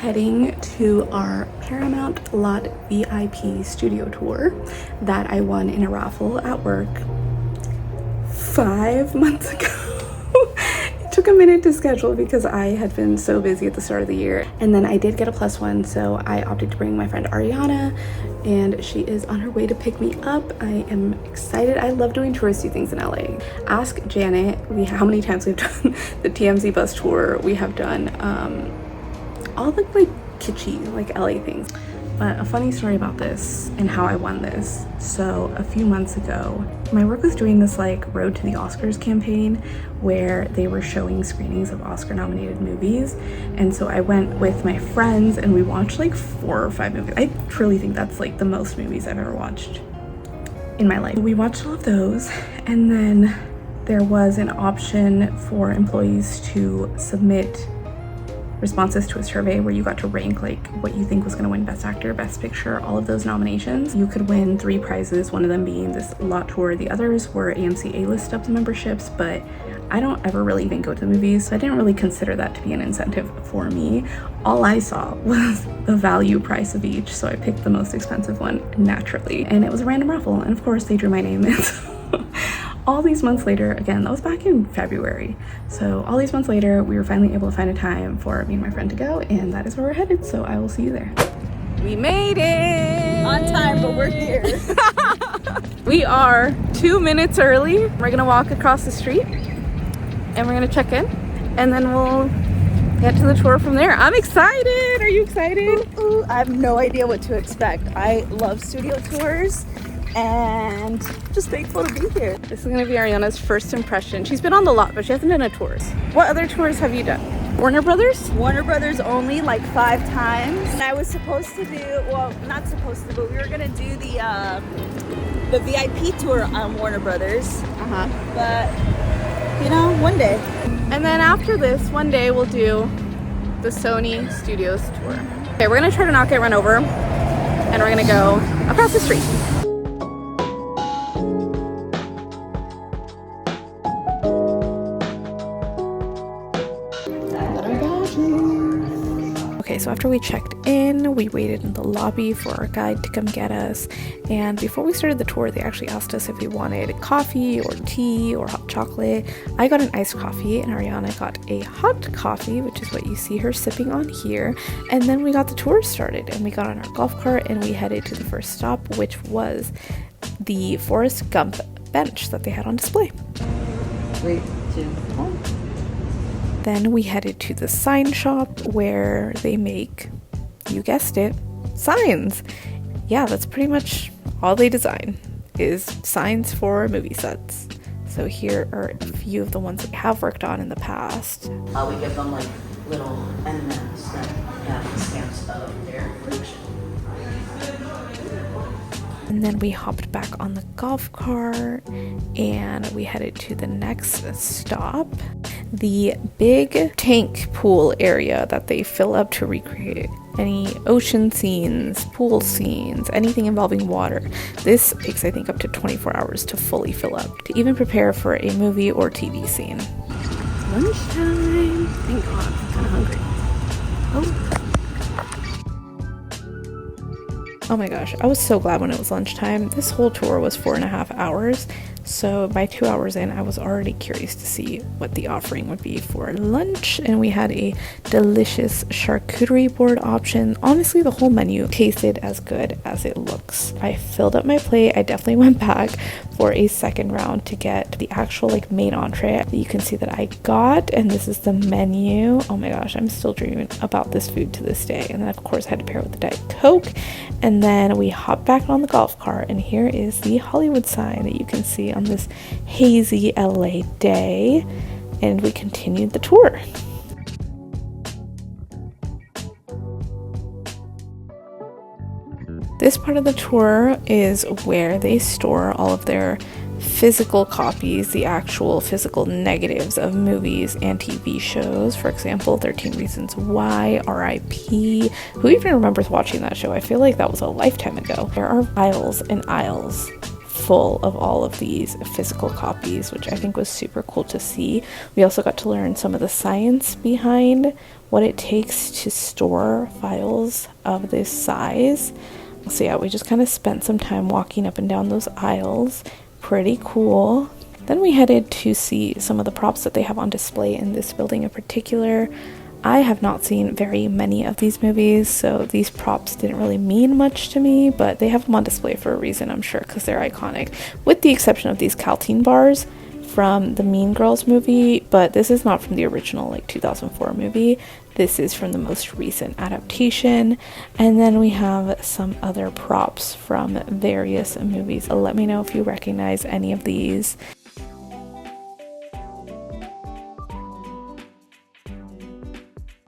heading to our Paramount Lot VIP studio tour that I won in a raffle at work 5 months ago. It took a minute to schedule because I had been so busy at the start of the year. And then I did get a +1, so I opted to bring my friend Ariana, and she is on her way to pick me up. I am excited. I love doing touristy things in LA. Ask Janet how many times we've done the TMZ bus tour. We have done all the like kitschy like LA things. But a funny story about this and how I won this. So a few months ago, my work was doing this like Road to the Oscars campaign where they were showing screenings of Oscar nominated movies. And so I went with my friends and we watched like 4 or 5 movies. I truly think that's like the most movies I've ever watched in my life. We watched all of those, and then there was an option for employees to submit responses to a survey where you got to rank like what you think was going to win Best Actor, Best Picture, all of those nominations. You could win 3 prizes, one of them being this lot tour. The others were AMC A-list Stubs memberships, but I don't ever really even go to the movies, so I didn't really consider that to be an incentive for me. All I saw was the value price of each, so I picked the most expensive one naturally, and it was a random raffle, and of course they drew my name in. All these months later, again, that was back in February. So all these months later, we were finally able to find a time for me and my friend to go, and that is where we're headed. So I will see you there. We made it! On time, but we're here. We are 2 minutes early. We're gonna walk across the street and we're gonna check in, and then we'll get to the tour from there. I'm excited! Are you excited? Ooh, I have no idea what to expect. I love studio tours, and just thankful to be here. This is gonna be Ariana's first impression. She's been on the lot, but she hasn't done a tours. What other tours have you done? Warner Brothers? Warner Brothers only, like 5 times. And I was supposed to do, well, not supposed to, but we were gonna do the VIP tour on Warner Brothers. But, you know, one day. And then after this, one day we'll do the Sony Studios tour. Okay, we're gonna try to not get run over, and we're gonna go across the street. Okay, so after we checked in, we waited in the lobby for our guide to come get us, and before we started the tour, they actually asked us if we wanted coffee or tea or hot chocolate. I got an iced coffee, and Ariana got a hot coffee, which is what you see her sipping on here. And then we got the tour started, and we got on our golf cart and we headed to the first stop, which was the Forrest Gump bench that they had on display. 3, 2, 1. Then we headed to the sign shop where they make, you guessed it, signs. Yeah, that's pretty much all they design, is signs for movie sets. So here are a few of the ones that we have worked on in the past. We give them like little M&Ms that have stamps of their production. And then we hopped back on the golf cart and we headed to the next stop, the big tank pool area that they fill up to recreate any ocean scenes, pool scenes, anything involving water. This takes, I think, up to 24 hours to fully fill up, to even prepare for a movie or TV scene. Lunchtime. Thank God, I'm kind of hungry. Oh my gosh, I was so glad when it was lunchtime. This whole tour was 4.5 hours, so by 2 hours in, I was already curious to see what the offering would be for lunch, and we had a delicious charcuterie board option. Honestly, the whole menu tasted as good as it looks. I filled up my plate. I definitely went back for a second round to get the actual like main entree. You can see that I got, and this is the menu. Oh my gosh, I'm still dreaming about this food to this day. And then of course I had to pair it with the Diet Coke, and then we hopped back on the golf cart, and here is the Hollywood sign that you can see on this hazy LA day, and we continued the tour. This part of the tour is where they store all of their physical copies, the actual physical negatives of movies and TV shows. For example, 13 Reasons Why, R.I.P. Who even remembers watching that show? I feel like that was a lifetime ago. There are aisles and aisles full of all of these physical copies, which I think was super cool to see. We also got to learn some of the science behind what it takes to store files of this size. So yeah, we just kind of spent some time walking up and down those aisles. Pretty cool. Then we headed to see some of the props that they have on display in this building in particular. I have not seen very many of these movies, so these props didn't really mean much to me, but they have them on display for a reason, I'm sure, because they're iconic, with the exception of these Caltine bars from the Mean Girls movie, but this is not from the original, like, 2004 movie. This is from the most recent adaptation. And then we have some other props from various movies. Let me know if you recognize any of these.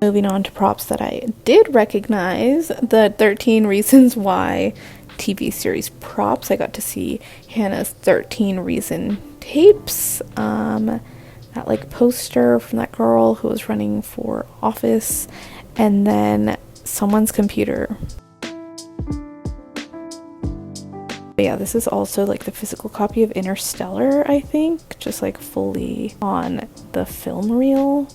Moving on to props that I did recognize, the 13 Reasons Why TV series props. I got to see Hannah's 13 Reason tapes, that like poster from that girl who was running for office, and then someone's computer. But yeah, this is also like the physical copy of Interstellar, I think, just like fully on the film reel.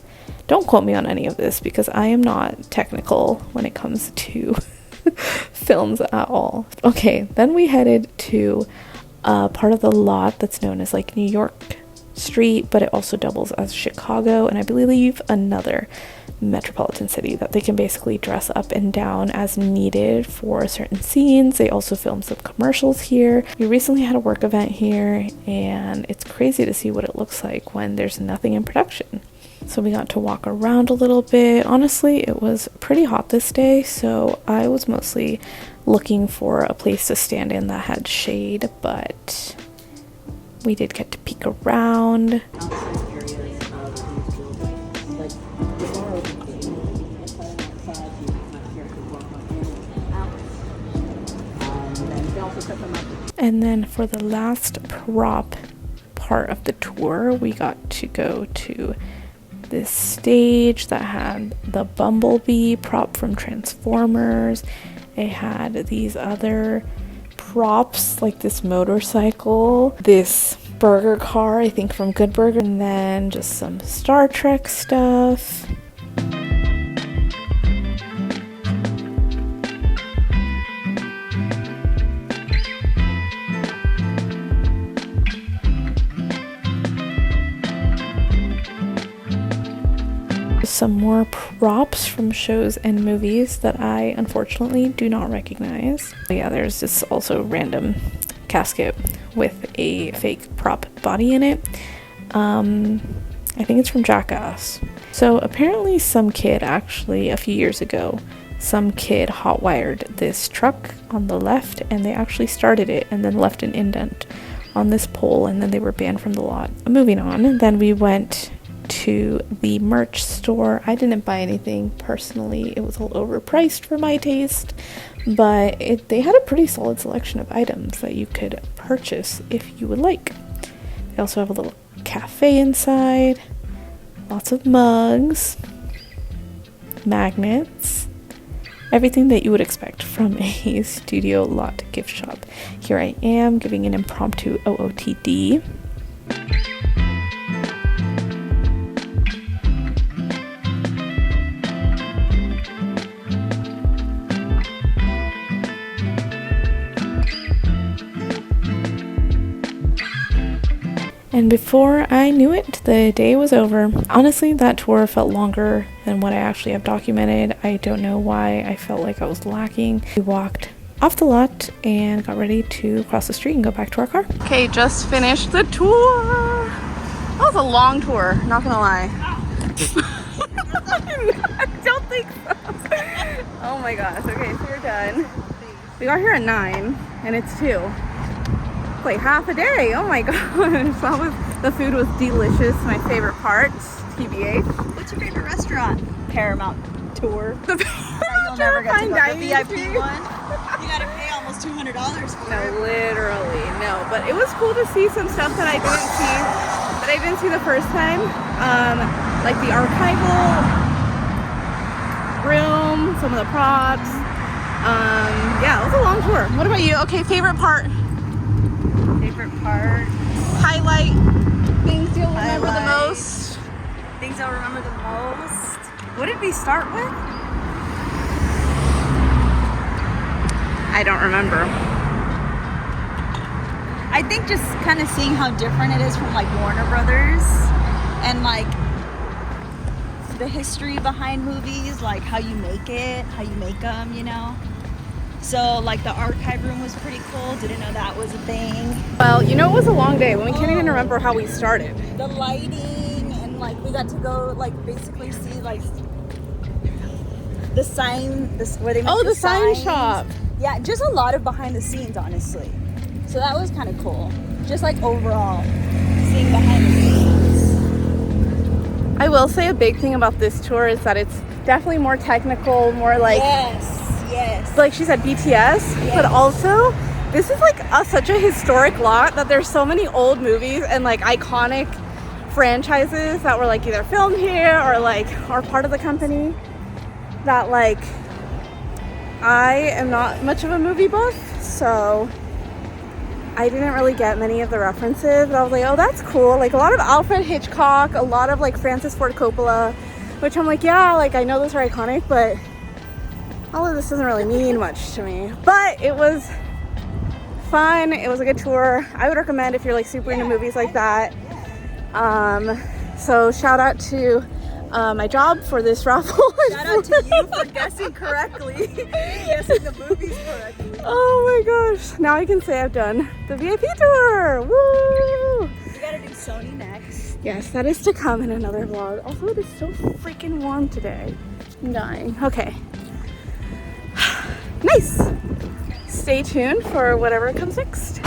Don't quote me on any of this because I am not technical when it comes to films at all. Okay, then we headed to part of the lot that's known as like New York Street, but it also doubles as Chicago, and I believe another metropolitan city that they can basically dress up and down as needed for certain scenes. They also filmed some commercials here. We recently had a work event here, and it's crazy to see what it looks like when there's nothing in production. So we got to walk around a little bit. Honestly, it was pretty hot this day, so I was mostly looking for a place to stand in that had shade, but we did get to peek around. And then for the last prop part of the tour, we got to go to this stage that had the Bumblebee prop from Transformers. It had these other props like this motorcycle, this burger car, I think from Good Burger, and then just some Star Trek stuff. Some more props from shows and movies that I unfortunately do not recognize. But yeah, there's this also random casket with a fake prop body in it. I think it's from Jackass. So apparently some kid actually, a few years ago, some kid hotwired this truck on the left, and they actually started it and then left an indent on this pole, and then they were banned from the lot. Moving on, then we went to the merch store. I didn't buy anything personally. It was a little overpriced for my taste, but they had a pretty solid selection of items that you could purchase if you would like. They also have a little cafe inside, lots of mugs, magnets, everything that you would expect from a studio lot gift shop. Here I am giving an impromptu OOTD. And before I knew it, the day was over. Honestly, that tour felt longer than what I actually have documented. I don't know why I felt like I was lacking. We walked off the lot and got ready to cross the street and go back to our car. Okay, just finished the tour. That was a long tour, not gonna lie. I don't think so. Oh my gosh, okay, so we're done. We got here at 9 and it's 2. Like half a day. Oh my gosh. The food was delicious. My favorite part, TBH. What's your favorite restaurant? Paramount Tour. You'll never get to go to the VIP one. You gotta pay almost $200 for it. No, literally, no. But it was cool to see some stuff that I didn't see the first time. Like the archival room, some of the props. Yeah, it was a long tour. What about you? Okay, favorite part? favorite part. Highlight things you'll remember the Highlight. most. Things I'll remember the most. What did we start with? I don't remember. I think just kind of seeing how different it is from like Warner Brothers and like the history behind movies, like how you make it, how you make them, you know? So like the archive room was pretty cool. Didn't know that was a thing. Well, you know, it was a long day when we can't even remember how we started. The lighting and like we got to go like basically see like the sign, where they make Oh, the sign signs. shop. Yeah, just a lot of behind the scenes, honestly. So that was kind of cool. Just like overall, seeing behind the scenes. I will say a big thing about this tour is that it's definitely more technical, more like, Yes. like she said, BTS, but also this is like such a historic lot that there's so many old movies and like iconic franchises that were like either filmed here or like are part of the company that like I am not much of a movie buff, so I didn't really get many of the references, but I was like, oh, that's cool. Like a lot of Alfred Hitchcock, a lot of like Francis Ford Coppola, which I'm like, yeah, like I know those are iconic, but all of this doesn't really mean much to me. But it was fun. It was a good tour. I would recommend if you're like super into movies like that. So shout out to my job for this raffle. Shout out to you for guessing correctly. Guessing the movies correctly. Oh my gosh. Now I can say I've done the VIP tour. Woo! We gotta do Sony next. Yes, that is to come in another vlog. Also, it is so freaking warm today. I'm dying. Okay. Nice. Stay tuned for whatever comes next.